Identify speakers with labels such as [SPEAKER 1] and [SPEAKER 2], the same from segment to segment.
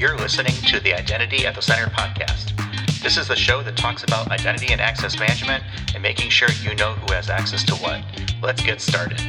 [SPEAKER 1] You're listening to the Identity at the Center podcast. This is the show that talks about identity and access management and making sure you know who has access to what. Let's get started.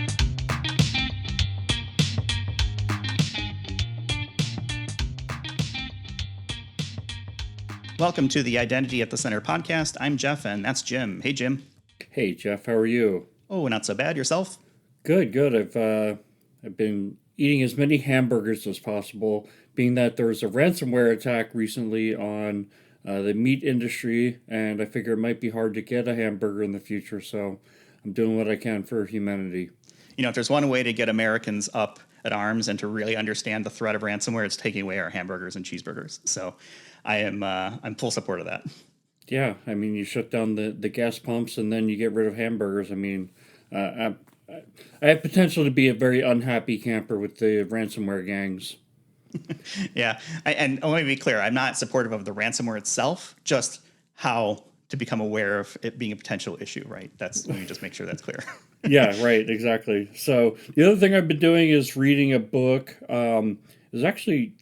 [SPEAKER 1] Welcome to the Identity at the Center podcast. I'm Jeff, and that's Jim. Hey, Jim.
[SPEAKER 2] Hey, Jeff. How are you?
[SPEAKER 1] Oh, not so bad. Yourself?
[SPEAKER 2] Good. I've been eating as many hamburgers as possible, being that there was a ransomware attack recently on the meat industry, and I figure it might be hard to get a hamburger in the future, so I'm doing what I can for humanity.
[SPEAKER 1] You know, if there's one way to get Americans up at arms and to really understand the threat of ransomware, it's taking away our hamburgers and cheeseburgers. So I'm full support of that.
[SPEAKER 2] Yeah, I mean, you shut down the gas pumps and then you get rid of hamburgers. I mean, I have potential to be a very unhappy camper with the ransomware gangs.
[SPEAKER 1] Yeah, and let me be clear, I'm not supportive of the ransomware itself, just how to become aware of it being a potential issue, right? Let me just make sure that's clear.
[SPEAKER 2] Yeah, right, exactly. So the other thing I've been doing is reading a book. It was actually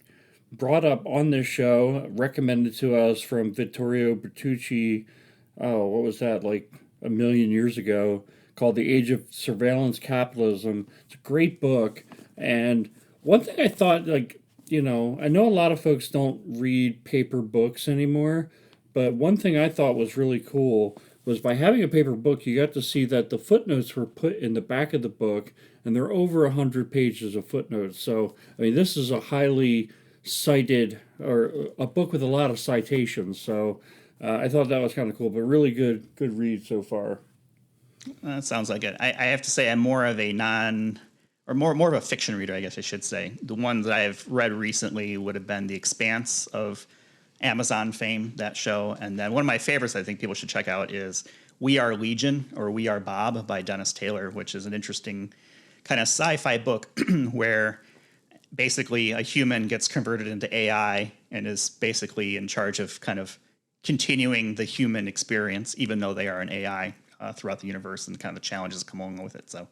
[SPEAKER 2] brought up on this show, recommended to us from Vittorio Bertucci. Oh, what was that, like a million years ago, called The Age of Surveillance Capitalism. It's a great book. And one thing I thought, I know a lot of folks don't read paper books anymore, but one thing I thought was really cool was by having a paper book, you got to see that the footnotes were put in the back of the book, and there are over 100 pages of footnotes. So, I mean, this is a highly cited, or a book with a lot of citations. So I thought that was kind of cool, but really good read so far.
[SPEAKER 1] That sounds like it. I have to say I'm more of a more of a fiction reader, I guess I should say. The ones that I've read recently would have been The Expanse of Amazon fame, that show. And then one of my favorites I think people should check out is We Are Legion, or We Are Bob by Dennis Taylor, which is an interesting kind of sci-fi book where basically a human gets converted into AI and is basically in charge of kind of continuing the human experience, even though they are an AI throughout the universe, and kind of the challenges that come along with it. So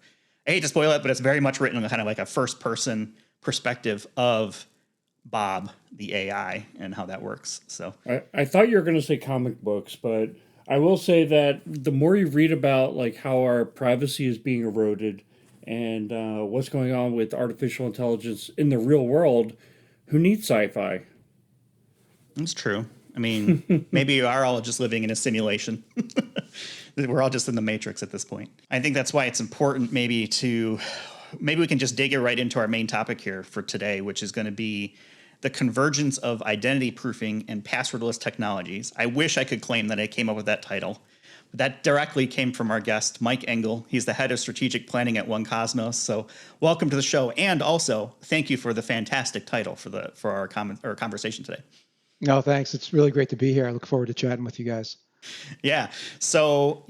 [SPEAKER 1] I hate to spoil it, but it's very much written in kind of like a first-person perspective of Bob, the AI, and how that works. So
[SPEAKER 2] I thought you were going to say comic books, but I will say that the more you read about like how our privacy is being eroded and what's going on with artificial intelligence in the real world, who needs sci-fi?
[SPEAKER 1] It's true. I mean, maybe you are all just living in a simulation. We're all just in the matrix at this point. I think that's why it's important maybe we can just dig it right into our main topic here for today, which is going to be the convergence of identity proofing and passwordless technologies. I wish I could claim that I came up with that title, but that directly came from our guest, Mike Engle. He's the head of strategic planning at One Cosmos. So welcome to the show. And also thank you for the fantastic title for our conversation today.
[SPEAKER 3] No, thanks. It's really great to be here. I look forward to chatting with you guys.
[SPEAKER 1] Yeah. So,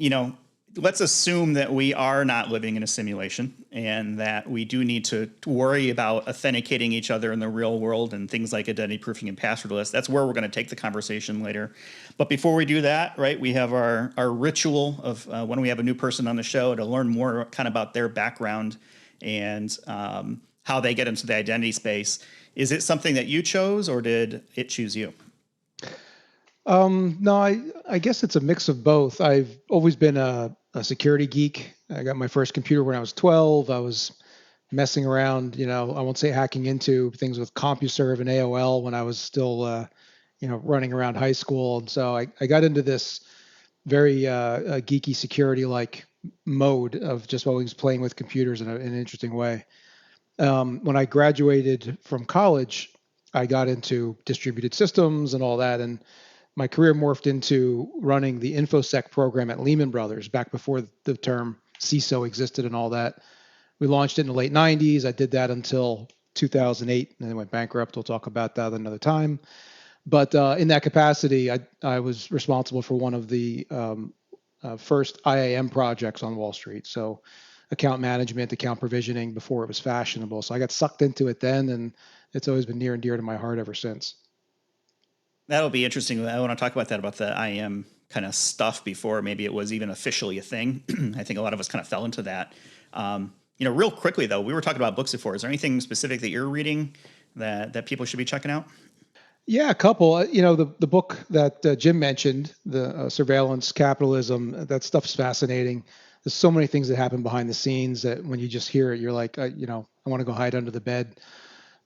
[SPEAKER 1] let's assume that we are not living in a simulation and that we do need to worry about authenticating each other in the real world and things like identity proofing and passwordless. That's where we're going to take the conversation later. But before we do that, right, we have our ritual of when we have a new person on the show to learn more kind of about their background and how they get into the identity space. Is it something that you chose, or did it choose you?
[SPEAKER 3] No, I guess it's a mix of both. I've always been a security geek. I got my first computer when I was 12. I was messing around, I won't say hacking into things with CompuServe and AOL when I was still, running around high school. And so I got into this very geeky security-like mode of just always playing with computers in an interesting way. When I graduated from college, I got into distributed systems and all that, and my career morphed into running the InfoSec program at Lehman Brothers back before the term CISO existed and all that. We launched it in the late 90s. I did that until 2008, and then went bankrupt. We'll talk about that another time. But in that capacity, I was responsible for one of the first IAM projects on Wall Street. So account management, account provisioning before it was fashionable. So I got sucked into it then, and it's always been near and dear to my heart ever since.
[SPEAKER 1] That'll be interesting. I want to talk about that, about the IAM kind of stuff before maybe it was even officially a thing. I think a lot of us kind of fell into that. Real quickly, though, we were talking about books before. Is there anything specific that you're reading that people should be checking out?
[SPEAKER 3] Yeah, a couple. The book that Jim mentioned, the Surveillance Capitalism, that stuff's fascinating. There's so many things that happen behind the scenes that when you just hear it, you're like, I want to go hide under the bed.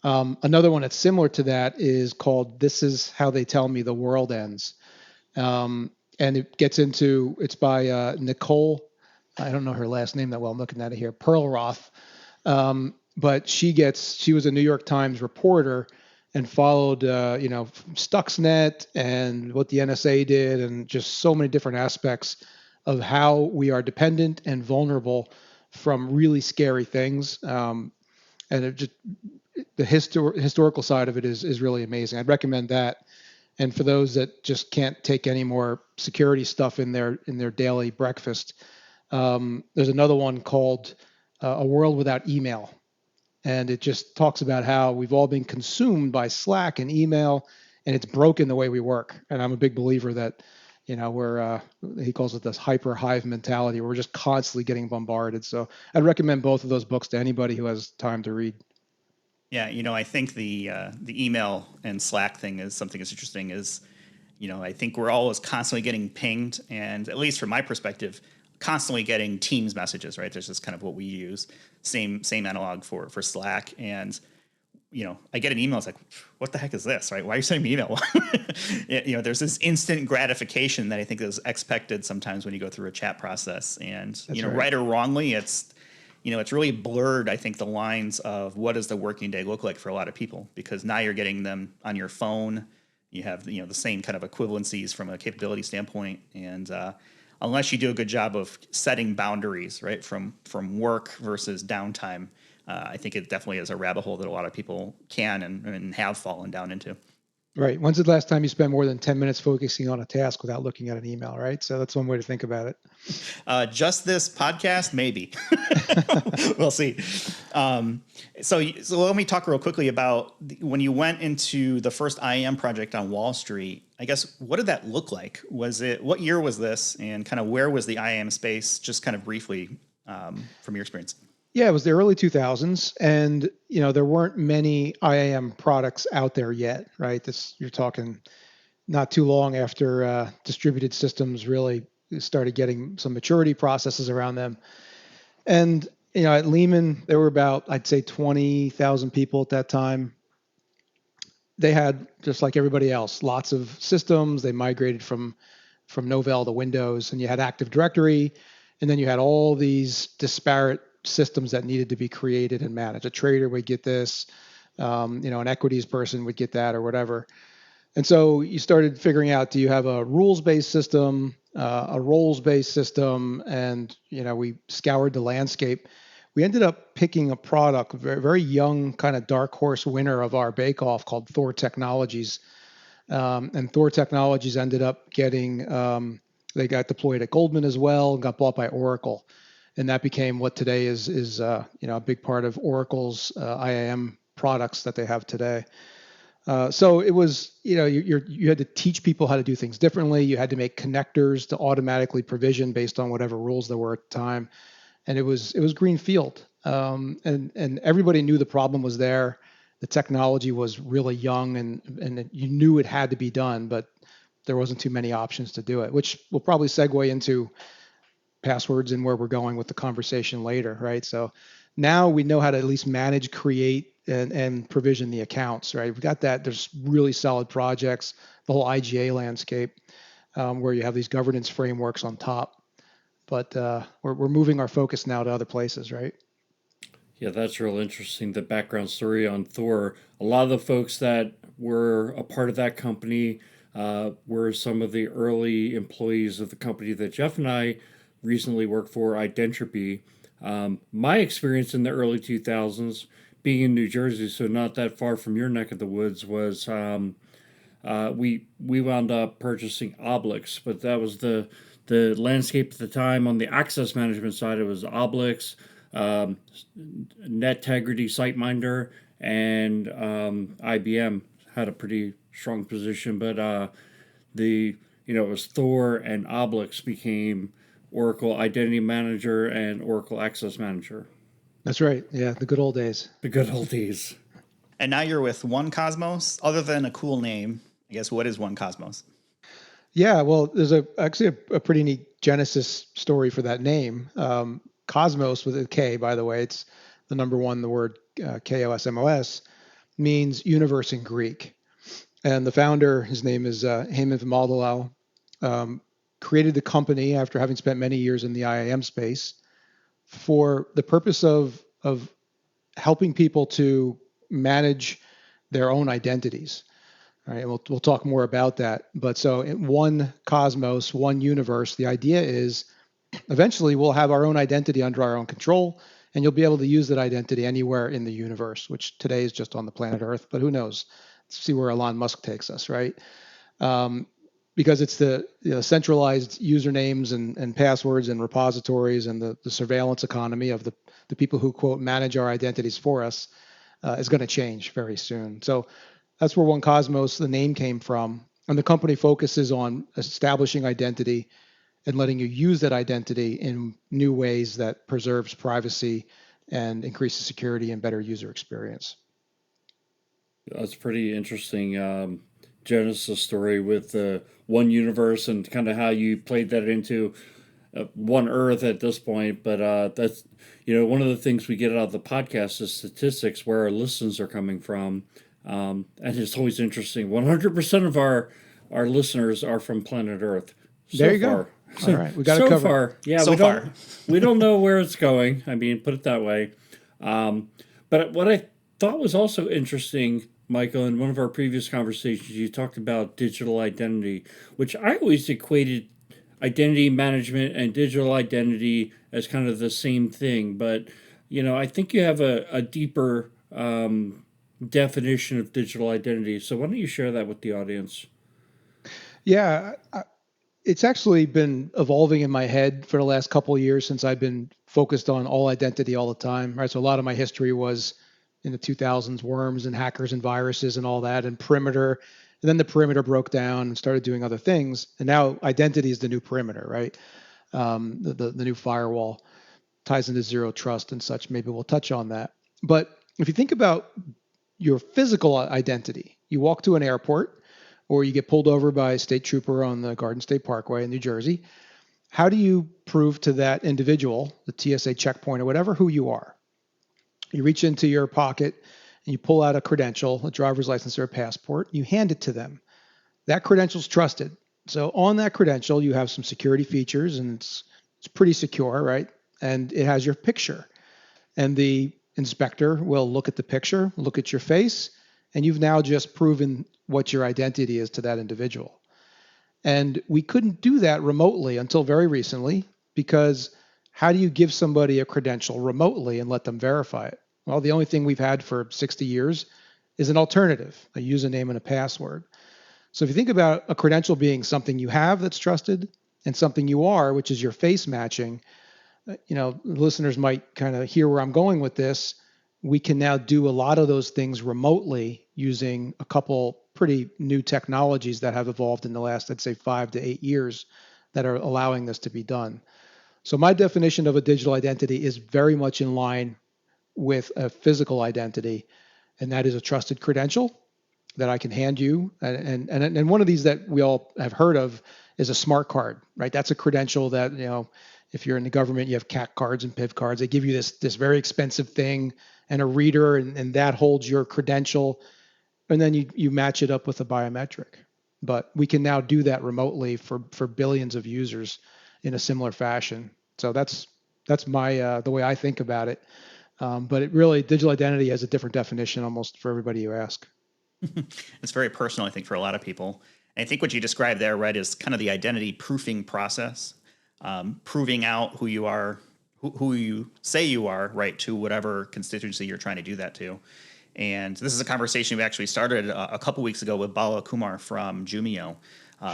[SPEAKER 3] Another one that's similar to that is called "This Is How They Tell Me the World Ends," and it's by Nicole. I don't know her last name that well. I'm looking at it here, Perlroth. But she was a New York Times reporter and followed, Stuxnet and what the NSA did, and just so many different aspects of how we are dependent and vulnerable from really scary things. And it just the historical side of it is really amazing. I'd recommend that. And for those that just can't take any more security stuff in their daily breakfast, there's another one called A World Without Email, and it just talks about how we've all been consumed by Slack and email, and it's broken the way we work. And I'm a big believer that, we're he calls it this hyper hive mentality, where we're just constantly getting bombarded. So I'd recommend both of those books to anybody who has time to read.
[SPEAKER 1] Yeah, I think the email and Slack thing is something that's interesting. Is I think we're always constantly getting pinged, and at least from my perspective, constantly getting Teams messages. Right, there's just kind of what we use. Same analog for Slack, and I get an email. It's like, what the heck is this? Right? Why are you sending me an email? There's this instant gratification that I think is expected sometimes when you go through a chat process, and
[SPEAKER 3] That's right.
[SPEAKER 1] right or wrongly, it's really blurred, I think, the lines of what does the working day look like for a lot of people, because now you're getting them on your phone. You have, the same kind of equivalencies from a capability standpoint. And unless you do a good job of setting boundaries, right, from work versus downtime, I think it definitely is a rabbit hole that a lot of people can and have fallen down into.
[SPEAKER 3] Right. When's the last time you spent more than 10 minutes focusing on a task without looking at an email, right? So that's one way to think about it.
[SPEAKER 1] Just this podcast, maybe. We'll see. So let me talk real quickly about when you went into the first IAM project on Wall Street. I guess, what did that look like? What year was this, and kind of where was the IAM space? Just kind of briefly, from your experience.
[SPEAKER 3] Yeah, it was the early 2000s, and there weren't many IAM products out there yet, right? You're talking not too long after distributed systems really started getting some maturity processes around them. And at Lehman, there were about, I'd say, 20,000 people at that time. They had, just like everybody else, lots of systems. They migrated from Novell to Windows, and you had Active Directory, and then you had all these disparate systems that needed to be created and managed. A trader would get this, an equities person would get that, or whatever. And so you started figuring out, do you have a rules-based system, a roles-based system? And, we scoured the landscape. We ended up picking a product, a very, very young kind of dark horse winner of our bake-off, called Thor Technologies. And Thor Technologies ended up they got deployed at Goldman as well, and got bought by Oracle. And that became what today is a big part of Oracle's IAM products that they have today. So it was, you had to teach people how to do things differently. You had to make connectors to automatically provision based on whatever rules there were at the time, and it was green field. And everybody knew the problem was there. The technology was really young, and you knew it had to be done, but there wasn't too many options to do it, which will probably segue into passwords and where we're going with the conversation later, right? So now we know how to at least manage, create, and provision the accounts, right? We've got that. There's really solid projects, the whole IGA landscape, where you have these governance frameworks on top. But we're moving our focus now to other places, right?
[SPEAKER 2] Yeah, that's real interesting. The background story on Thor. A lot of the folks that were a part of that company were some of the early employees of the company that Jeff and I recently worked for, Identropy. My experience in the early 2000s, being in New Jersey, so not that far from your neck of the woods, was we wound up purchasing Oblix, but that was the landscape at the time. On the access management side, it was Oblix, Netegrity, SiteMinder, and IBM had a pretty strong position. But it was Thor and Oblix became Oracle Identity Manager and Oracle Access Manager.
[SPEAKER 3] That's right. Yeah, the good old days.
[SPEAKER 2] The good old days.
[SPEAKER 1] And now you're with One Cosmos. Other than a cool name, I guess, what is One Cosmos?
[SPEAKER 3] Yeah, well, there's actually a pretty neat genesis story for that name. Cosmos with a K, by the way, it's the number one, the word Kosmos, means universe in Greek. And the founder, his name is Heyman Maldonado, created the company after having spent many years in the IAM space for the purpose of helping people to manage their own identities. All right, we'll talk more about that. But so in one cosmos, one universe, the idea is eventually we'll have our own identity under our own control, and you'll be able to use that identity anywhere in the universe, which today is just on the planet Earth, but who knows? Let's see where Elon Musk takes us, right? Because it's the centralized usernames and passwords and repositories and the surveillance economy of the people who, quote, manage our identities for us is going to change very soon. So that's where One Cosmos, the name, came from. And the company focuses on establishing identity and letting you use that identity in new ways that preserves privacy and increases security and better user experience.
[SPEAKER 2] That's pretty interesting Genesis story with one universe and kind of how you played that into one Earth at this point. But that's, one of the things we get out of the podcast is statistics where our listens are coming from. And it's always interesting. 100% of our listeners are from planet Earth.
[SPEAKER 3] There you
[SPEAKER 2] far.
[SPEAKER 3] go. All right, we got it
[SPEAKER 2] so
[SPEAKER 3] covered.
[SPEAKER 2] far, yeah.
[SPEAKER 1] So far.
[SPEAKER 2] We don't know where it's going. I mean, put it that way. But what I thought was also interesting, Michael, in one of our previous conversations, you talked about digital identity, which I always equated identity management and digital identity as kind of the same thing. But, I think you have a deeper definition of digital identity. So why don't you share that with the audience?
[SPEAKER 3] Yeah, it's actually been evolving in my head for the last couple of years since I've been focused on all identity all the time, right? So a lot of my history was in the 2000s, worms and hackers and viruses and all that, and perimeter. And then the perimeter broke down and started doing other things. And now identity is the new perimeter, right? The new firewall ties into zero trust and such. Maybe we'll touch on that. But if you think about your physical identity, you walk to an airport, or you get pulled over by a state trooper on the Garden State Parkway in New Jersey. How do you prove to that individual, the TSA checkpoint or whatever, who you are? You reach into your pocket and you pull out a credential, a driver's license or a passport. You hand it to them. That credential's trusted. So on that credential, you have some security features, and it's pretty secure, right? And it has your picture. And the inspector will look at the picture, look at your face, and you've now just proven what your identity is to that individual. And we couldn't do that remotely until very recently, because how do you give somebody a credential remotely and let them verify it? Well, the only thing we've had for 60 years is an alternative, a username and a password. So if you think about a credential being something you have that's trusted and something you are, which is your face matching, listeners might kind of hear where I'm going with this. We can now do a lot of those things remotely using a couple pretty new technologies that have evolved in the last, I'd say, 5 to 8 years that are allowing this to be done. So my definition of a digital identity is very much in line with a physical identity, and that is a trusted credential that I can hand you. And one of these that we all have heard of is a smart card, right? That's a credential that, if you're in the government, you have CAC cards and PIV cards. They give you this very expensive thing and a reader, and that holds your credential, and then you match it up with a biometric. But we can now do that remotely for billions of users in a similar fashion. So that's my the way I think about it. But it really, digital identity has a different definition almost for everybody you ask.
[SPEAKER 1] It's very personal, I think, for a lot of people. And I think what you described there, right, is kind of the identity proofing process, proving out who you are, who you say you are, right, to whatever constituency you're trying to do that to. And this is a conversation we actually started a couple weeks ago with Bala Kumar from Jumio,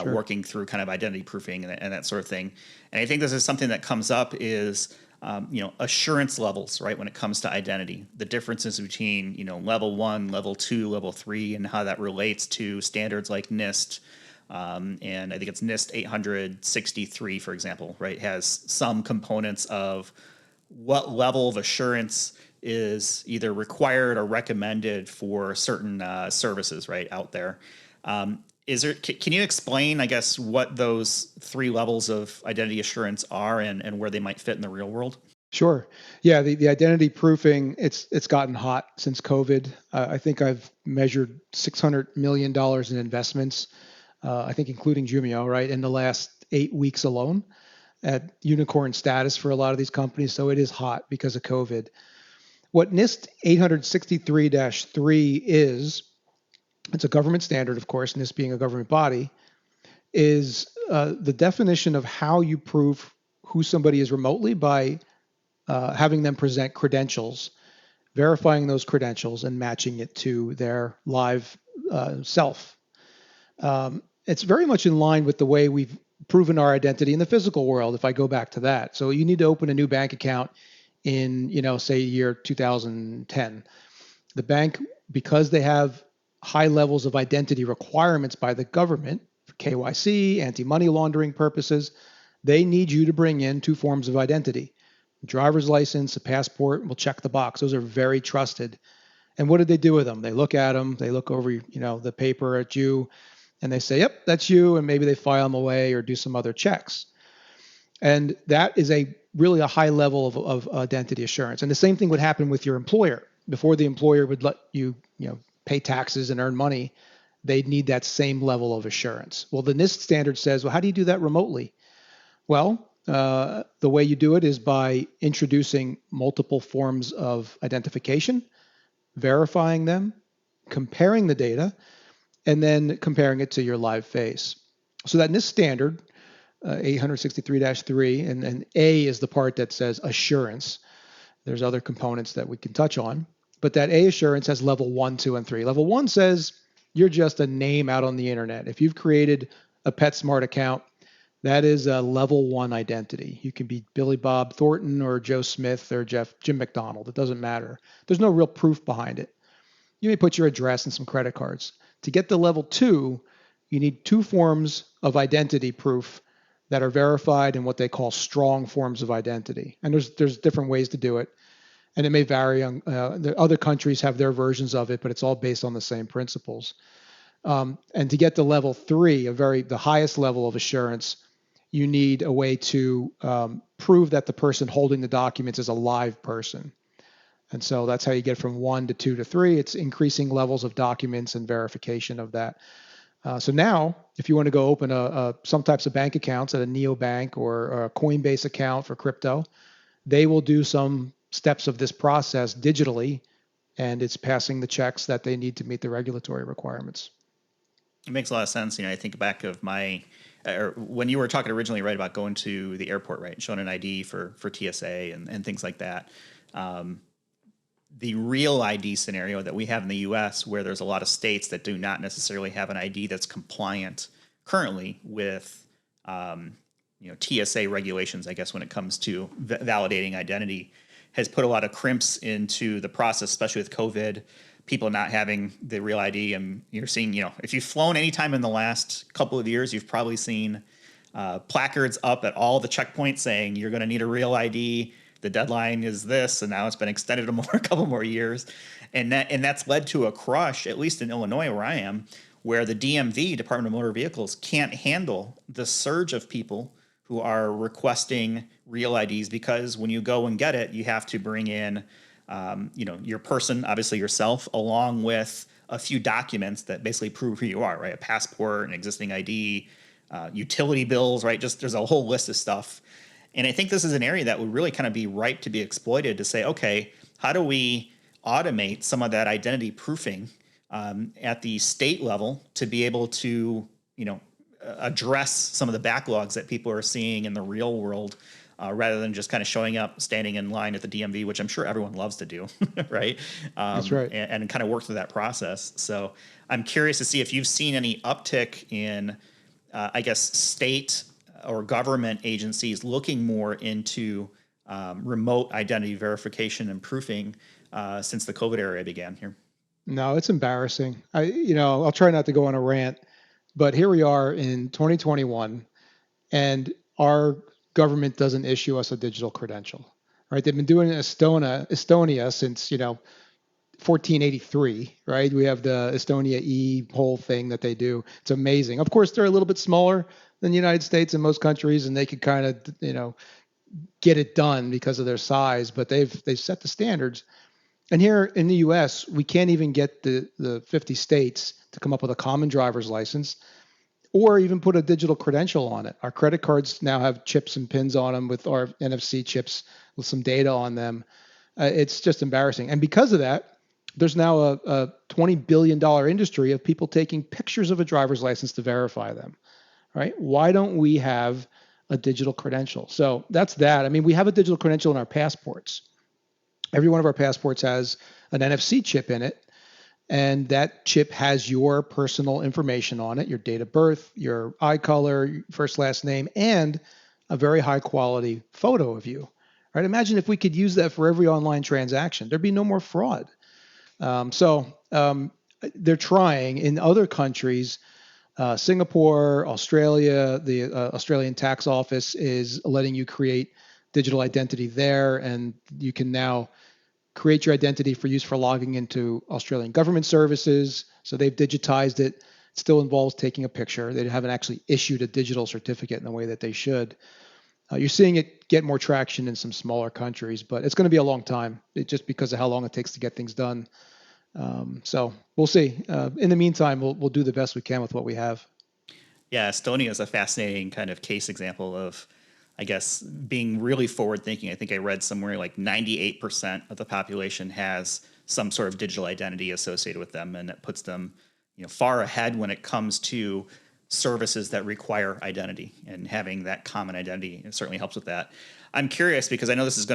[SPEAKER 3] Sure.
[SPEAKER 1] working through kind of identity proofing and that sort of thing. And I think this is something that comes up is, assurance levels, right, when it comes to identity, the differences between, level 1, level 2, level 3, and how that relates to standards like NIST. And I think it's NIST 863, for example, right, has some components of what level of assurance is either required or recommended for certain services, right, out there. Is there? Can you explain, I guess, what those three levels of identity assurance are and where they might fit in the real world?
[SPEAKER 3] Sure. Yeah, the identity proofing, it's gotten hot since COVID. I think I've measured $600 million in investments, I think including Jumio, right, in the last 8 weeks alone at unicorn status for a lot of these companies. So it is hot because of COVID. What NIST 863-3 is, it's a government standard, of course, NIST being a government body, is the definition of how you prove who somebody is remotely by having them present credentials, verifying those credentials, and matching it to their live self. It's very much in line with the way we've proven our identity in the physical world, if I go back to that. So you need to open a new bank account in, say, year 2010. The bank, because they have high levels of identity requirements by the government for KYC, anti-money laundering purposes, they need you to bring in two forms of identity. Driver's license, a passport, will check the box. Those are very trusted. And what did they do with them? They look at them, they look over, the paper at you, and they say, yep, that's you. And maybe they file them away or do some other checks. And that is really a high level of identity assurance. And the same thing would happen with your employer. Before the employer would let you, pay taxes and earn money, they'd need that same level of assurance. Well, the NIST standard says, well, how do you do that remotely? Well, the way you do it is by introducing multiple forms of identification, verifying them, comparing the data, and then comparing it to your live face. So that NIST standard, 863-3, and A is the part that says assurance. There's other components that we can touch on, but that A assurance has level 1, 2, and 3. Level 1 says you're just a name out on the internet. If you've created a PetSmart account, that is a level 1 identity. You can be Billy Bob Thornton or Joe Smith or Jim McDonald. It doesn't matter. There's no real proof behind it. You may put your address and some credit cards. To get to level 2, you need two forms of identity proof that are verified in what they call strong forms of identity. And there's different ways to do it. And it may vary on other countries have their versions of it, but it's all based on the same principles. And to get to level 3, the highest level of assurance, you need a way to prove that the person holding the documents is a live person. And so that's how you get from 1 to 2 to 3. It's increasing levels of documents and verification of that. So now, if you want to go open some types of bank accounts at a neobank or a Coinbase account for crypto, they will do some steps of this process digitally, and it's passing the checks that they need to meet the regulatory requirements.
[SPEAKER 1] It makes a lot of sense. I think back of when you were talking originally, right, about going to the airport, right, showing an ID for TSA and things like that. The real ID scenario that we have in the U.S., where there's a lot of states that do not necessarily have an ID that's compliant currently with, TSA regulations, I guess, when it comes to validating identity, has put a lot of crimps into the process, especially with COVID, people not having the real ID. And you're seeing, if you've flown anytime in the last couple of years, you've probably seen placards up at all the checkpoints saying you're going to need a real ID. The deadline is this, and now it's been extended a couple more years, and that's led to a crush, at least in Illinois, where I am, where the DMV, Department of Motor Vehicles, can't handle the surge of people who are requesting real IDs, because when you go and get it, you have to bring in, your person, obviously yourself, along with a few documents that basically prove who you are, right? A passport, an existing ID, utility bills, right? Just there's a whole list of stuff. And I think this is an area that would really kind of be ripe to be exploited, to say, okay, how do we automate some of that identity proofing at the state level to be able to, address some of the backlogs that people are seeing in the real world, rather than just kind of showing up, standing in line at the DMV, which I'm sure everyone loves to do, right?
[SPEAKER 3] That's right.
[SPEAKER 1] And kind of work through that process. So I'm curious to see if you've seen any uptick in, state or government agencies looking more into remote identity verification and proofing since the COVID era began here.
[SPEAKER 3] No, it's embarrassing. I'll try not to go on a rant, but here we are in 2021, and our government doesn't issue us a digital credential. right? They've been doing Estonia since 1483, right? We have the Estonia E whole thing that they do. It's amazing. Of course, they're a little bit smaller than the United States and most countries, and they could kind of get it done because of their size. But they've set the standards. And here in the U.S., we can't even get the 50 states to come up with a common driver's license or even put a digital credential on it. Our credit cards now have chips and pins on them with our NFC chips with some data on them. It's just embarrassing. And because of that, there's now a $20 billion industry of people taking pictures of a driver's license to verify them, right? Why don't we have a digital credential? So that's that. I mean, we have a digital credential in our passports. Every one of our passports has an NFC chip in it, and that chip has your personal information on it, your date of birth, your eye color, first, last name, and a very high quality photo of you. Right? Imagine if we could use that for every online transaction. There'd be no more fraud. They're trying in other countries. Singapore, Australia, the Australian tax office is letting you create digital identity there, and you can now create your identity for use for logging into Australian government services. So they've digitized it. It still involves taking a picture. They haven't actually issued a digital certificate in the way that they should. You're seeing it get more traction in some smaller countries, but it's going to be a long time just because of how long it takes to get things done. So we'll see. In the meantime, we'll do the best we can with what we have.
[SPEAKER 1] Yeah, Estonia is a fascinating kind of case example of, I guess, being really forward thinking. I think I read somewhere like 98% of the population has some sort of digital identity associated with them, and it puts them, far ahead when it comes to services that require identity, and having that common identity certainly helps with that. I'm curious because I know this is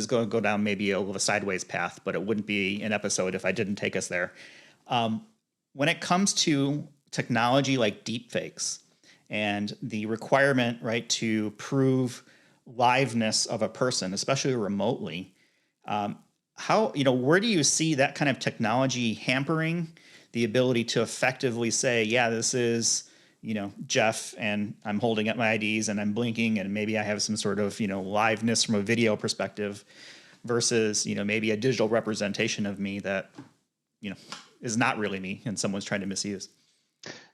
[SPEAKER 1] going to go down maybe a little of a sideways path, but it wouldn't be an episode if I didn't take us there. When it comes to technology like deepfakes and the requirement, right, to prove liveness of a person, especially remotely, where do you see that kind of technology hampering the ability to effectively say, yeah, this is, Jeff, and I'm holding up my IDs and I'm blinking, and maybe I have some sort of, liveness from a video perspective versus, maybe a digital representation of me that, is not really me and someone's trying to misuse.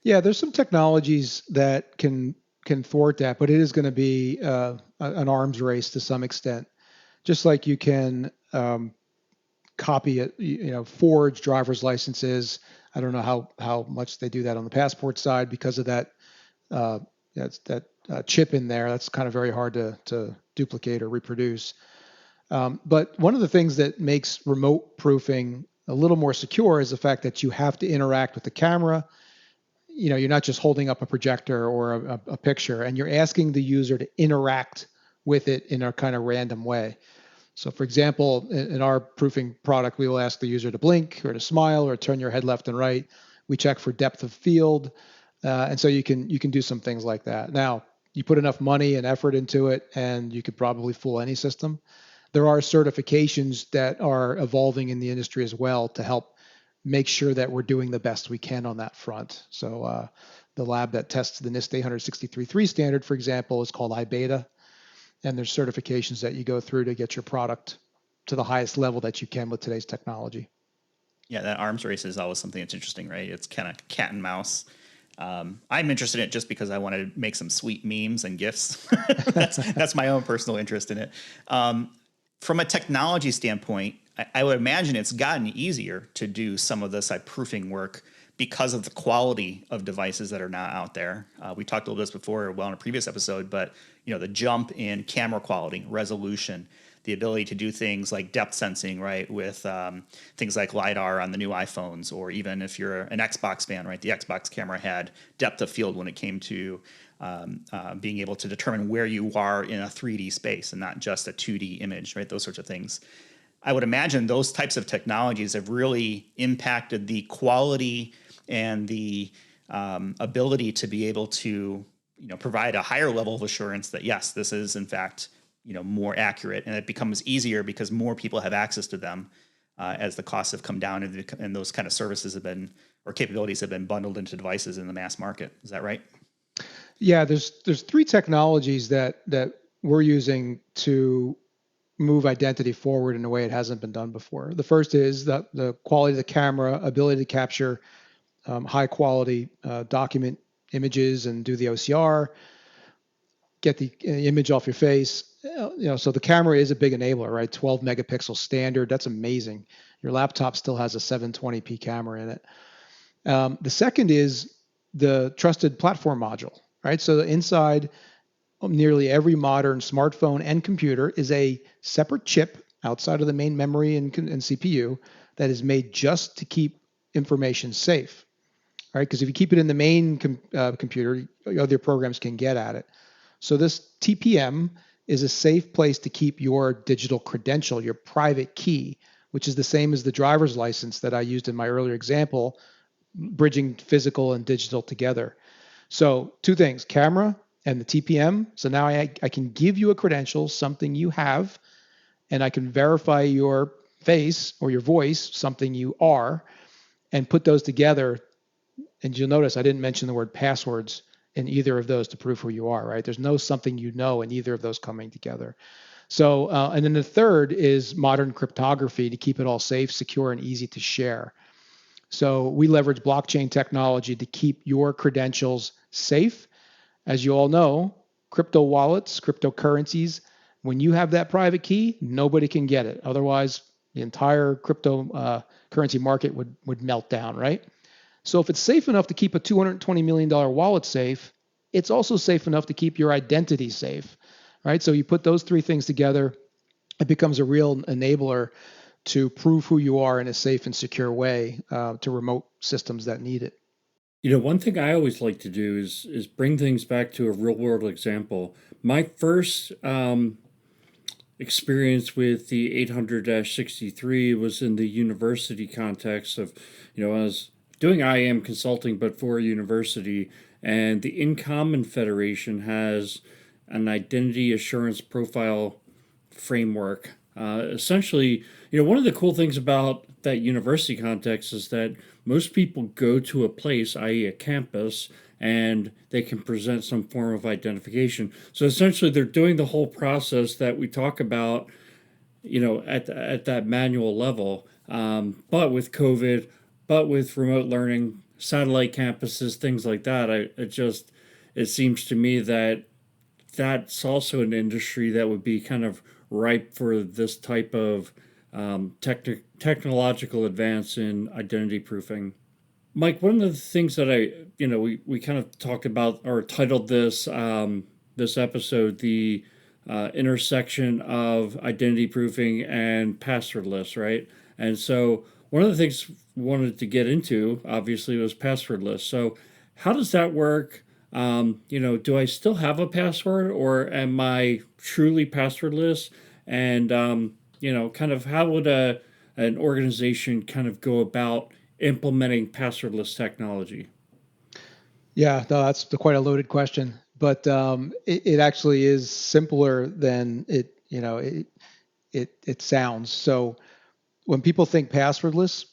[SPEAKER 3] Yeah, there's some technologies that can thwart that, but it is going to be an arms race to some extent. Just like you can copy it, forge driver's licenses. I don't know how much they do that on the passport side because of that chip in there. That's kind of very hard to duplicate or reproduce. But one of the things that makes remote proofing a little more secure is the fact that you have to interact with the camera. You're not just holding up a projector or a picture, and you're asking the user to interact with it in a kind of random way. So for example, in our proofing product, we will ask the user to blink or to smile or turn your head left and right. We check for depth of field. And so you can do some things like that. Now, you put enough money and effort into it, and you could probably fool any system. There are certifications that are evolving in the industry as well to help make sure that we're doing the best we can on that front. So the lab that tests the NIST 863.3 standard, for example, is called iBeta. And there's certifications that you go through to get your product to the highest level that you can with today's technology.
[SPEAKER 1] Yeah, that arms race is always something that's interesting, right? It's kind of cat and mouse. I'm interested in it just because I want to make some sweet memes and GIFs. That's my own personal interest in it. From a technology standpoint, I would imagine it's gotten easier to do some of this proofing work because of the quality of devices that are now out there. We talked a little bit before, in a previous episode, but the jump in camera quality, resolution, the ability to do things like depth sensing, right, with things like LiDAR on the new iPhones, or even if you're an Xbox fan, right, the Xbox camera had depth of field when it came to being able to determine where you are in a 3D space and not just a 2D image, right, those sorts of things. I would imagine those types of technologies have really impacted the quality and the ability to be able to provide a higher level of assurance that yes, this is in fact more accurate, and it becomes easier because more people have access to them as the costs have come down and those kind of services have been, or capabilities have been bundled into devices in the mass market. Is that right?
[SPEAKER 3] Yeah, there's three technologies that we're using to move identity forward in a way it hasn't been done before. The first is the quality of the camera, ability to capture high quality document images and do the OCR, get the image off your face. So the camera is a big enabler, right? 12 megapixel standard. That's amazing. Your laptop still has a 720p camera in it. The second is the trusted platform module, right? So inside nearly every modern smartphone and computer is a separate chip outside of the main memory and CPU that is made just to keep information safe, right? Because if you keep it in the main computer, other programs can get at it. So this TPM is a safe place to keep your digital credential, your private key, which is the same as the driver's license that I used in my earlier example, bridging physical and digital together. So two things, camera and the TPM. So now I can give you a credential, something you have, and I can verify your face or your voice, something you are, and put those together. And you'll notice I didn't mention the word passwords in either of those to prove who you are, right? There's no something you know in either of those coming together. So, and then the third is modern cryptography to keep it all safe, secure, and easy to share. So we leverage blockchain technology to keep your credentials safe. As you all know, crypto wallets, cryptocurrencies, when you have that private key, nobody can get it. Otherwise, the entire crypto currency market would melt down, right? So if it's safe enough to keep a $220 million wallet safe, it's also safe enough to keep your identity safe, right? So you put those three things together, it becomes a real enabler to prove who you are in a safe and secure way to remote systems that need it.
[SPEAKER 2] One thing I always like to do is bring things back to a real world example. My first experience with the 800-63 was in the university context of, I was doing IAM consulting, but for a university, and the In Common Federation has an identity assurance profile framework. Essentially, one of the cool things about that university context is that most people go to a place, i.e., a campus, and they can present some form of identification. So essentially, they're doing the whole process that we talk about, at that manual level. But with COVID, but with remote learning, satellite campuses, things like that, it seems to me that that's also an industry that would be kind of ripe for this type of technological advance in identity proofing. Mike, one of the things that we kind of talked about or titled this this episode, the intersection of identity proofing and passwordless, right? And so one of the things we wanted to get into, obviously, was passwordless. So how does that work? Do I still have a password, or am I truly passwordless? And kind of how would an organization kind of go about implementing passwordless technology?
[SPEAKER 3] Yeah, no, that's quite a loaded question, but it actually is simpler than it sounds. So when people think passwordless,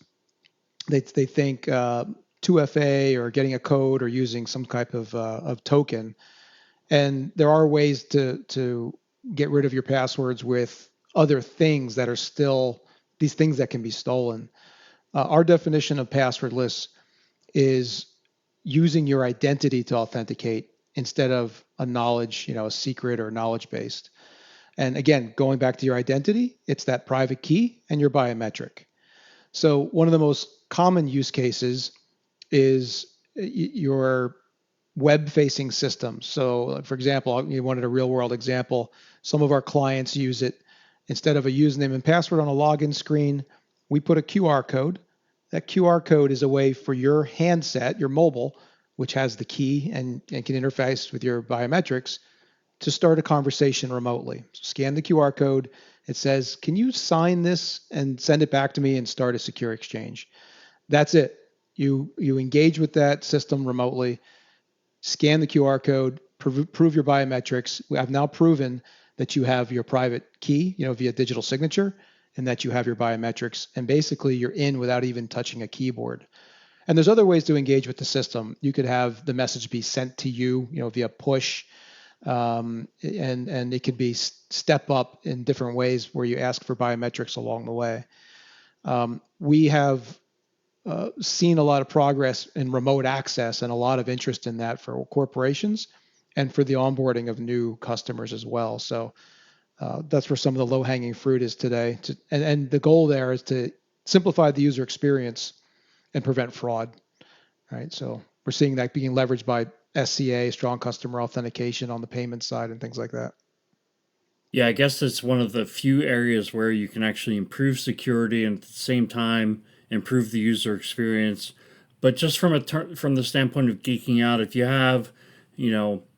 [SPEAKER 3] they think 2FA or getting a code or using some type of token. And there are ways to get rid of your passwords with other things that are still these things that can be stolen. Our definition of passwordless is using your identity to authenticate instead of a knowledge, a secret or knowledge based. And again, going back to your identity, it's that private key and your biometric. So one of the most common use cases is your web-facing systems. So, for example, you wanted a real-world example. Some of our clients use it instead of a username and password on a login screen. We put a QR code. That QR code is a way for your handset, your mobile, which has the key and can interface with your biometrics, to start a conversation remotely. So scan the QR code. It says, "Can you sign this and send it back to me and start a secure exchange?" That's it. You engage with that system remotely, scan the QR code, prove your biometrics. We have now proven that you have your private key, via digital signature, and that you have your biometrics. And basically, you're in without even touching a keyboard. And there's other ways to engage with the system. You could have the message be sent to you, via push. and it could be step up in different ways where you ask for biometrics along the way. We have seen a lot of progress in remote access and a lot of interest in that for corporations and for the onboarding of new customers as well. So that's where some of the low-hanging fruit is today. And the goal there is to simplify the user experience and prevent fraud, right? So we're seeing that being leveraged by SCA, strong customer authentication on the payment side and things like that.
[SPEAKER 2] Yeah, I guess it's one of the few areas where you can actually improve security and at the same time improve the user experience. But just from from the standpoint of geeking out, if you have,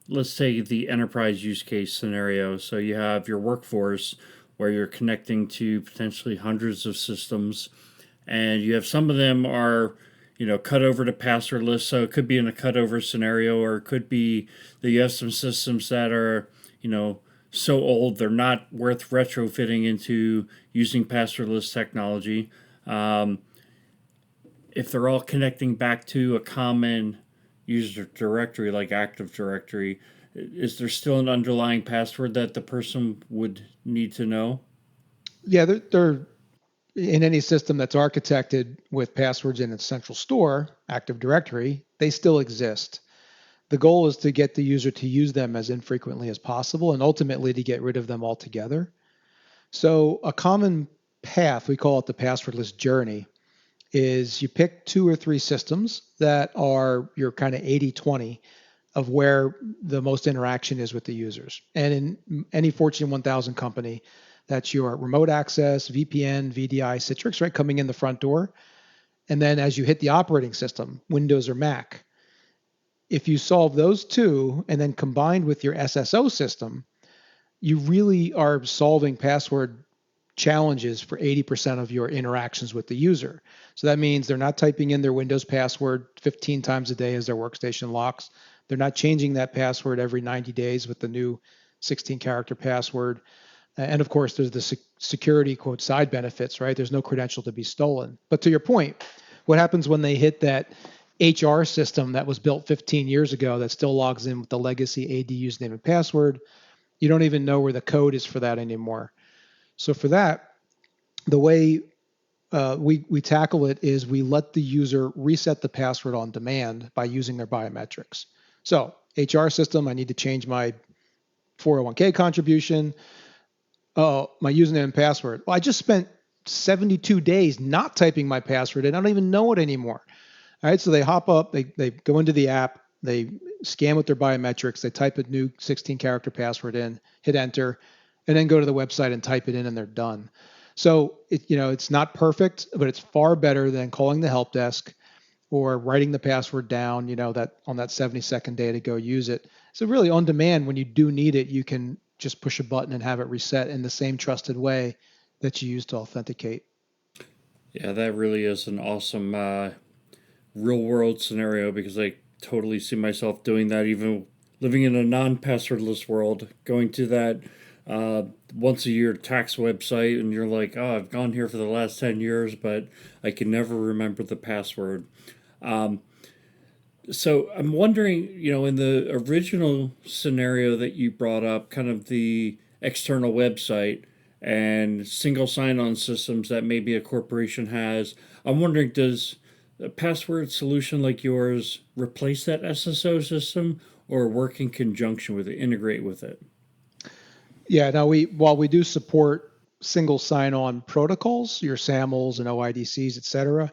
[SPEAKER 2] let's say the enterprise use case scenario. So you have your workforce where you're connecting to potentially hundreds of systems, and you have some of them are cut over to passwordless. So it could be in a cutover scenario, or it could be that you have some systems that are so old they're not worth retrofitting into using passwordless technology. If they're all connecting back to a common user directory like Active Directory, is there still an underlying password that the person would need to know?
[SPEAKER 3] Yeah, they're in any system that's architected with passwords in its central store, Active Directory, they still exist. The goal is to get the user to use them as infrequently as possible and ultimately to get rid of them altogether. So a common path, we call it the passwordless journey, is you pick 2 or 3 systems that are your kind of 80-20 of where the most interaction is with the users. And in any Fortune 1000 company, that's your remote access, VPN, VDI, Citrix, right, coming in the front door. And then as you hit the operating system, Windows or Mac, if you solve those 2 and then combined with your SSO system, you really are solving password challenges for 80% of your interactions with the user. So that means they're not typing in their Windows password 15 times a day as their workstation locks. They're not changing that password every 90 days with the new 16-character password. And of course, there's the security quote side benefits, right? There's no credential to be stolen. But to your point, what happens when they hit that HR system that was built 15 years ago that still logs in with the legacy AD username and password? You don't even know where the code is for that anymore. So for that, the way we tackle it is we let the user reset the password on demand by using their biometrics. So HR system, I need to change my 401k contribution. Oh, my username and password. Well, I just spent 72 days not typing my password and I don't even know it anymore. All right, so they hop up, they go into the app, they scan with their biometrics, they type a new 16-character password in, hit enter, and then go to the website and type it in and they're done. So it's not perfect, but it's far better than calling the help desk or writing the password down, that on that 72nd day to go use it. So really on demand, when you do need it, you can just push a button and have it reset in the same trusted way that you use to authenticate.
[SPEAKER 2] Yeah, that really is an awesome real world scenario because I totally see myself doing that, even living in a non-passwordless world, going to that once a year tax website and you're like, oh, I've gone here for the last 10 years, but I can never remember the password. So I'm wondering, in the original scenario that you brought up, kind of the external website and single sign-on systems that maybe a corporation has, I'm wondering, does a password solution like yours replace that SSO system or work in conjunction with it, integrate with it?
[SPEAKER 3] Yeah, now while we do support single sign-on protocols, your SAMLs and OIDCs, et cetera,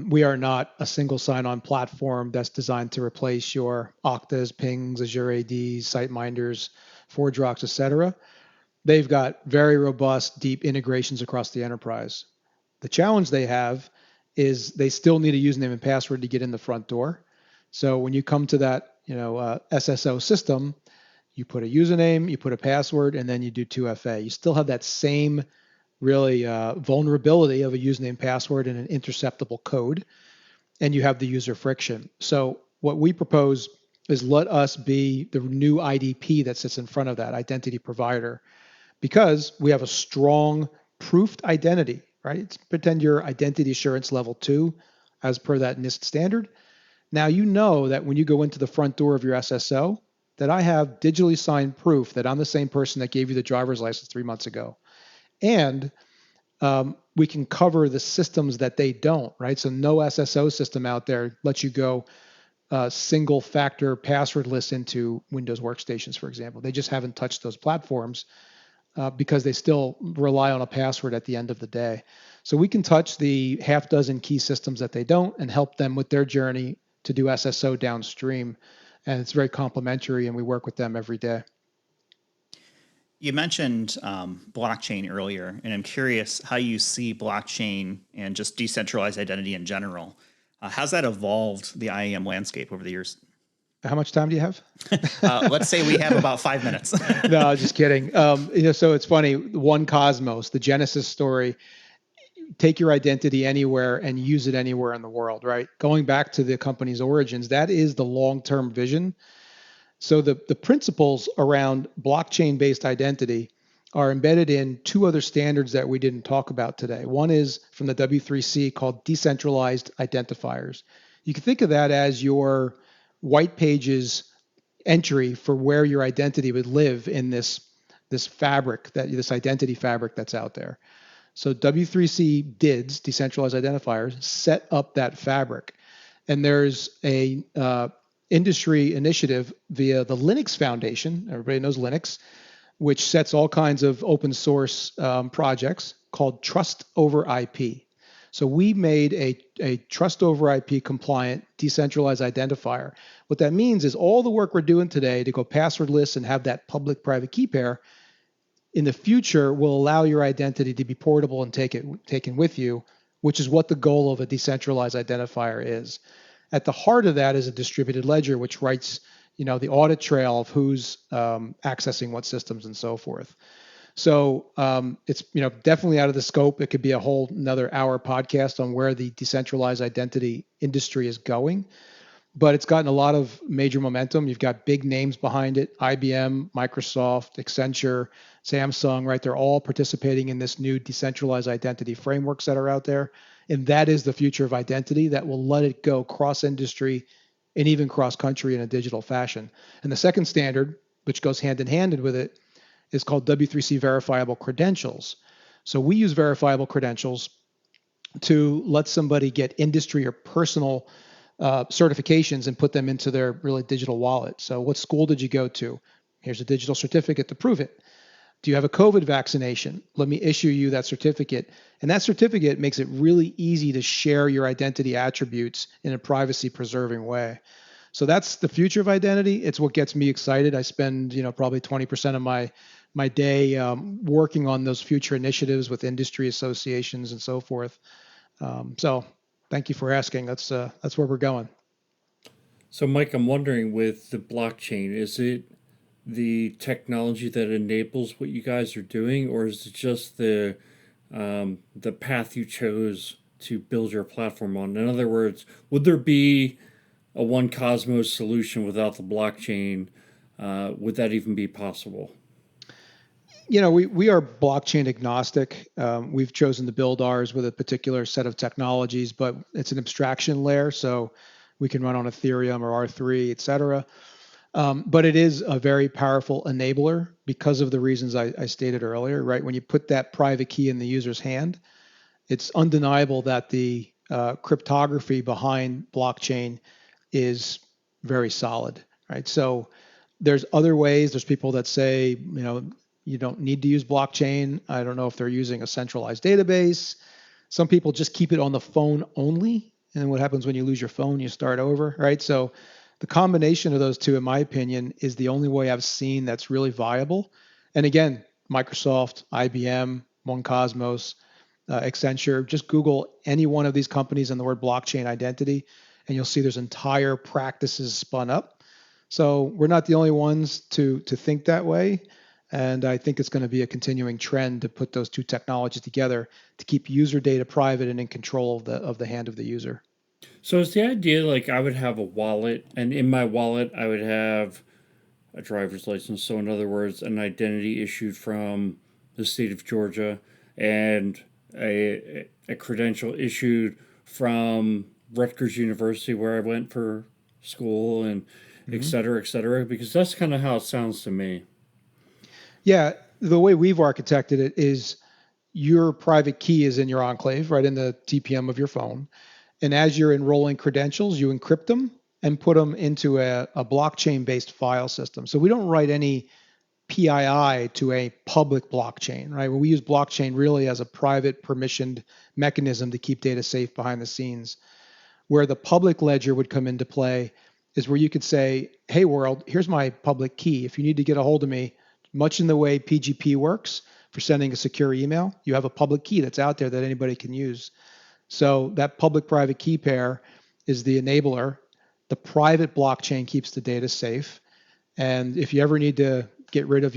[SPEAKER 3] we are not a single sign-on platform that's designed to replace your Oktas, Pings, Azure ADs, SiteMinders, ForgeRocks, et cetera. They've got very robust, deep integrations across the enterprise. The challenge they have is they still need a username and password to get in the front door. So when you come to that, SSO system, you put a username, you put a password, and then you do 2FA. You still have that same really vulnerability of a username, password, and an interceptable code, and you have the user friction. So what we propose is let us be the new IDP that sits in front of that identity provider, because we have a strong proofed identity, right? It's pretend you're identity assurance level 2 as per that NIST standard. Now you know that when you go into the front door of your SSO, that I have digitally signed proof that I'm the same person that gave you the driver's license 3 months ago. And we can cover the systems that they don't, right? So no SSO system out there lets you go single factor passwordless into Windows workstations, for example. They just haven't touched those platforms because they still rely on a password at the end of the day. So we can touch the half dozen key systems that they don't and help them with their journey to do SSO downstream. And it's very complementary, and we work with them every day.
[SPEAKER 1] You mentioned blockchain earlier, and I'm curious how you see blockchain and just decentralized identity in general. How's that evolved the IAM landscape over the years?
[SPEAKER 3] How much time do you have?
[SPEAKER 1] Let's say we have about 5 minutes.
[SPEAKER 3] No, just kidding. So it's funny. One Cosmos, the Genesis story, take your identity anywhere and use it anywhere in the world, right? Going back to the company's origins, that is the long-term vision. So the principles around blockchain-based identity are embedded in two other standards that we didn't talk about today. One is from the W3C called decentralized identifiers. You can think of that as your white pages entry for where your identity would live in this fabric, this identity fabric that's out there. So W3C DIDs, decentralized identifiers, set up that fabric. And there's a industry initiative via the Linux Foundation, everybody knows Linux, which sets all kinds of open source projects called Trust over IP. So we made a Trust over IP compliant decentralized identifier. What that means is all the work we're doing today to go passwordless and have that public-private key pair in the future will allow your identity to be portable and taken with you, which is what the goal of a decentralized identifier is. At the heart of that is a distributed ledger, which writes, the audit trail of who's accessing what systems and so forth. So it's definitely out of the scope. It could be a whole another hour podcast on where the decentralized identity industry is going, but it's gotten a lot of major momentum. You've got big names behind it: IBM, Microsoft, Accenture, Samsung. Right? They're all participating in this new decentralized identity frameworks that are out there, and that is the future of identity that will let it go cross-industry and even cross-country in a digital fashion. And the second standard, which goes hand in hand with it, is called W3C verifiable credentials. So we use verifiable credentials to let somebody get industry or personal certifications and put them into their really digital wallet. So what school did you go to? Here's a digital certificate to prove it. Do you have a COVID vaccination? Let me issue you that certificate. And that certificate makes it really easy to share your identity attributes in a privacy preserving way. So that's the future of identity. It's what gets me excited. I spend, probably 20% of my day working on those future initiatives with industry associations and so forth. So thank you for asking. That's where we're going.
[SPEAKER 2] So, Mike, I'm wondering, with the blockchain, is it the technology that enables what you guys are doing, or is it just the path you chose to build your platform on? In other words, would there be a one Cosmos solution without the blockchain? Would that even be possible?
[SPEAKER 3] We are blockchain agnostic. We've chosen to build ours with a particular set of technologies, but it's an abstraction layer, so we can run on Ethereum or R3, et cetera. But it is a very powerful enabler because of the reasons I stated earlier, right? When you put that private key in the user's hand, it's undeniable that the cryptography behind blockchain is very solid, right? So there's other ways. There's people that say, you don't need to use blockchain. I don't know if they're using a centralized database. Some people just keep it on the phone only. And what happens when you lose your phone? You start over, right? So the combination of those two, in my opinion, is the only way I've seen that's really viable. And again, Microsoft, IBM, One Cosmos, Accenture, just Google any one of these companies and the word blockchain identity, and you'll see there's entire practices spun up. So we're not the only ones to think that way. And I think it's going to be a continuing trend to put those two technologies together to keep user data private and in control of the hand of the user.
[SPEAKER 2] So is the idea like I would have a wallet, and in my wallet I would have a driver's license. So in other words, an identity issued from the state of Georgia, and a credential issued from Rutgers University, where I went for school, and et cetera, because that's kind of how it sounds to me.
[SPEAKER 3] Yeah, the way we've architected it is your private key is in your enclave, right in the TPM of your phone. And as you're enrolling credentials, you encrypt them and put them into a blockchain based file system. So we don't write any PII to a public blockchain, right? Well, we use blockchain really as a private permissioned mechanism to keep data safe behind the scenes. Where the public ledger would come into play is where you could say, hey, world, here's my public key. If you need to get a hold of me, much in the way PGP works for sending a secure email, you have a public key that's out there that anybody can use. So that public-private key pair is the enabler. The private blockchain keeps the data safe. And if you ever need to get rid of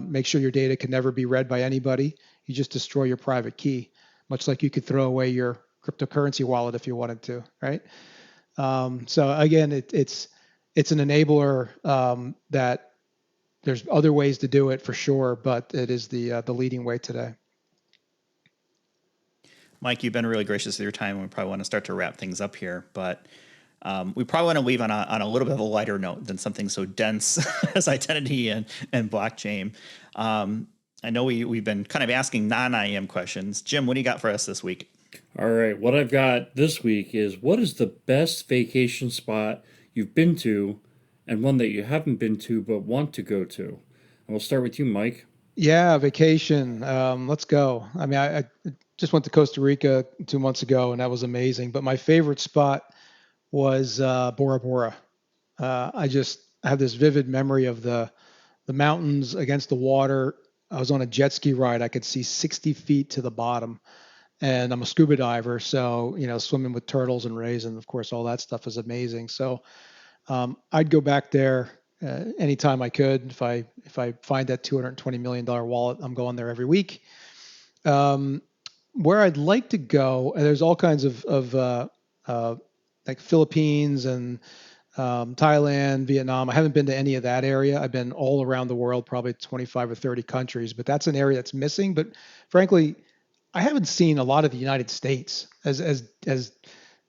[SPEAKER 3] make sure your data can never be read by anybody, you just destroy your private key, much like you could throw away your cryptocurrency wallet if you wanted to, right? So again, it's an enabler that there's other ways to do it for sure, but it is the leading way today.
[SPEAKER 1] Mike, you've been really gracious with your time. We probably want to start to wrap things up here, but we probably want to leave on a little bit of a lighter note than something so dense as identity and blockchain. I know we've been kind of asking non-IAM questions. Jim, what do you got for us this week?
[SPEAKER 2] All right, what I've got this week is, what is the best vacation spot you've been to and one that you haven't been to but want to go to? And we'll start with you, Mike.
[SPEAKER 3] Yeah, vacation. Let's go. I mean, I just went to Costa Rica 2 months ago, and that was amazing. But my favorite spot was Bora Bora. I have this vivid memory of the mountains against the water. I was on a jet ski ride. I could see 60 feet to the bottom. And I'm a scuba diver, so swimming with turtles and rays, and of course all that stuff is amazing. So I'd go back there anytime I could. If I find that $220 million wallet, I'm going there every week. Where I'd like to go, and there's all kinds of like Philippines and Thailand, Vietnam. I haven't been to any of that area. I've been all around the world, probably 25 or 30 countries, but that's an area that's missing. But frankly, I haven't seen a lot of the United States. As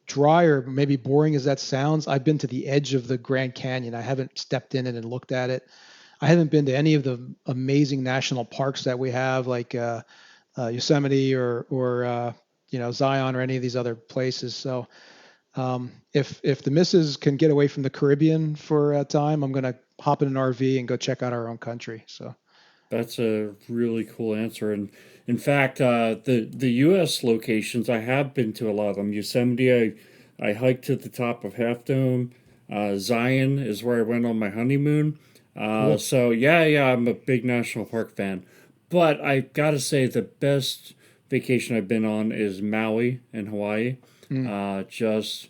[SPEAKER 3] dry or maybe boring as that sounds, I've been to the edge of the Grand Canyon. I haven't stepped in it and looked at it. I haven't been to any of the amazing national parks that we have, like Yosemite or Zion or any of these other places. So if the missus can get away from the Caribbean for a time, I'm going to hop in an RV and go check out our own country. So
[SPEAKER 2] that's a really cool answer. And in fact, the U.S. locations, I have been to a lot of them. Yosemite, I hiked to the top of Half Dome. Zion is where I went on my honeymoon.
[SPEAKER 3] Cool.
[SPEAKER 2] So yeah, I'm a big national park fan. But I gotta say, the best vacation I've been on is Maui in Hawaii. Just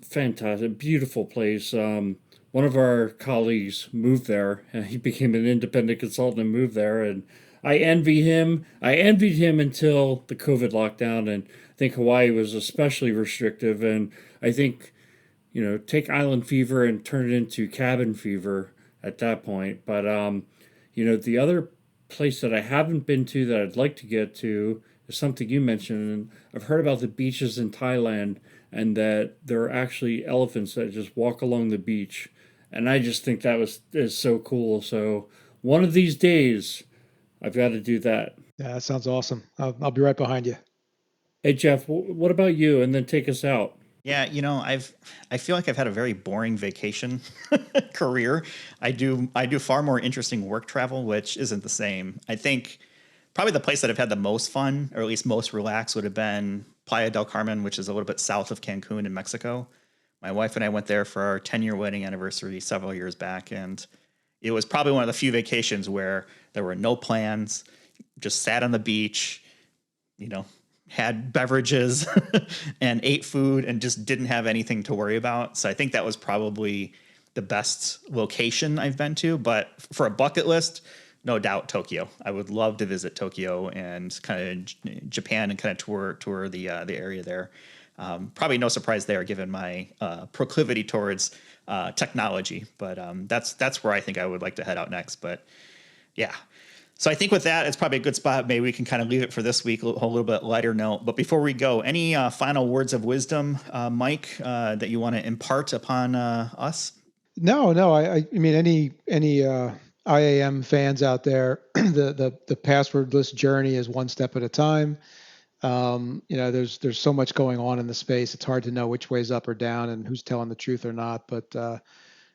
[SPEAKER 2] fantastic, beautiful place. One of our colleagues moved there. He became an independent consultant and moved there, and I envy him. I envied him until the COVID lockdown, and I think Hawaii was especially restrictive. And I think, take island fever and turn it into cabin fever at that point. But the other place that I haven't been to that I'd like to get to is something you mentioned. And I've heard about the beaches in Thailand, and that there are actually elephants that just walk along the beach. And I just think that is so cool. So one of these days, I've got to do that.
[SPEAKER 3] yeah, that sounds awesome. I'll be right behind you.
[SPEAKER 2] Hey, Jeff, what about you? And then take us out.
[SPEAKER 1] Yeah, I feel like I've had a very boring vacation career. I do far more interesting work travel, which isn't the same. I think probably the place that I've had the most fun, or at least most relaxed, would have been Playa del Carmen, which is a little bit south of Cancun in Mexico. My wife and I went there for our 10-year wedding anniversary several years back, and it was probably one of the few vacations where there were no plans, just sat on the beach, had beverages and ate food and just didn't have anything to worry about. So I think that was probably the best location I've been to. But for a bucket list, no doubt Tokyo. I would love to visit Tokyo and kind of Japan and kind of tour the area there. Probably no surprise there given my proclivity towards technology. But that's where I think I would like to head out next. But yeah. So I think with that, it's probably a good spot. Maybe we can kind of leave it for this week, a little bit lighter note. But before we go, any final words of wisdom, Mike, that you want to impart upon us?
[SPEAKER 3] No, no. I mean, any IAM fans out there, the passwordless journey is one step at a time. There's so much going on in the space. It's hard to know which way's up or down and who's telling the truth or not. But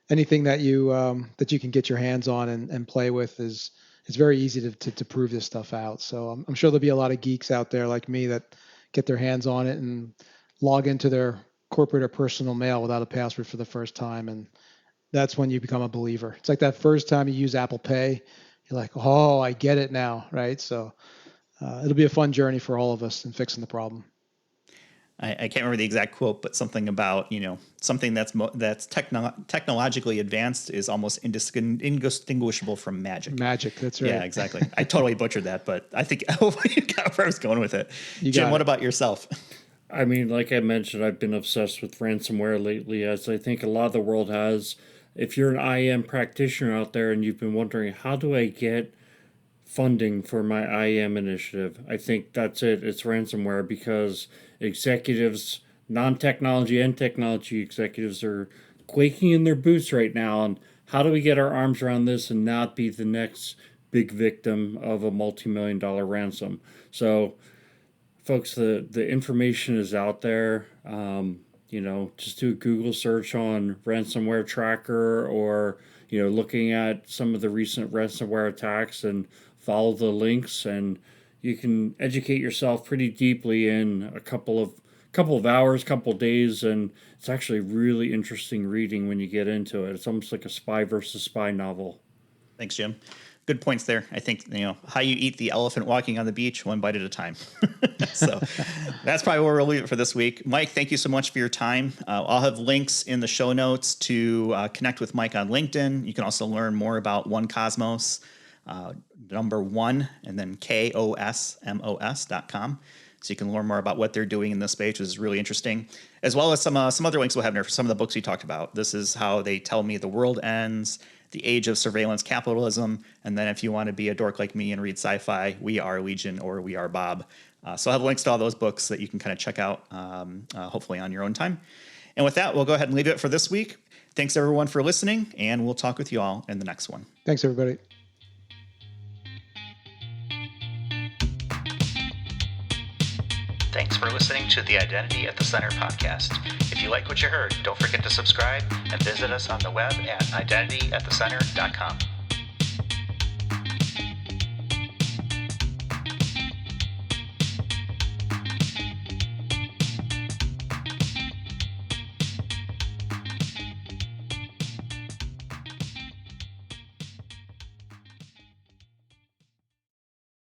[SPEAKER 3] anything that you can get your hands on and play with is it's very easy to prove this stuff out. So I'm sure there'll be a lot of geeks out there like me that get their hands on it and log into their corporate or personal mail without a password for the first time, and that's when you become a believer. It's like that first time you use Apple Pay, you're like, oh, I get it now, right? So it'll be a fun journey for all of us in fixing the problem.
[SPEAKER 1] I can't remember the exact quote, but something about, something that's technologically advanced is almost indistinguishable from magic.
[SPEAKER 3] Magic, that's right.
[SPEAKER 1] Yeah, exactly. I totally butchered that, but I think you got where I was going with it. Jim, what about yourself?
[SPEAKER 2] I mean, like I mentioned, I've been obsessed with ransomware lately, as I think a lot of the world has. If you're an IAM practitioner out there and you've been wondering, how do I get funding for my IAM initiative? I think that's it. It's ransomware, because executives, non-technology and technology executives, are quaking in their boots right now. And how do we get our arms around this and not be the next big victim of a multi-million-dollar ransom? So, folks, the information is out there. Just do a Google search on ransomware tracker, or looking at some of the recent ransomware attacks, and follow the links, and you can educate yourself pretty deeply in a couple of hours, couple of days, and it's actually really interesting reading when you get into it. It's almost like a spy versus spy novel.
[SPEAKER 1] Thanks, Jim. Good points there. I think, how you eat the elephant walking on the beach, one bite at a time. So that's probably where we'll leave it for this week. Mike, thank you so much for your time. I'll have links in the show notes to connect with Mike on LinkedIn. You can also learn more about One Cosmos, number 1, and then KOSMOS.com. So you can learn more about what they're doing in this space, which is really interesting, as well as some other links we'll have there for some of the books we talked about. This is How They Tell Me the World Ends, The Age of Surveillance Capitalism, and then if you want to be a dork like me and read sci-fi, We Are Legion or We Are Bob. So I'll have links to all those books that you can kind of check out, hopefully on your own time. And with that, we'll go ahead and leave it for this week. Thanks, everyone, for listening, and we'll talk with you all in the next one.
[SPEAKER 3] Thanks, everybody.
[SPEAKER 1] Thanks for listening to the Identity at the Center podcast. If you like what you heard, don't forget to subscribe and visit us on the web at identityatthecenter.com.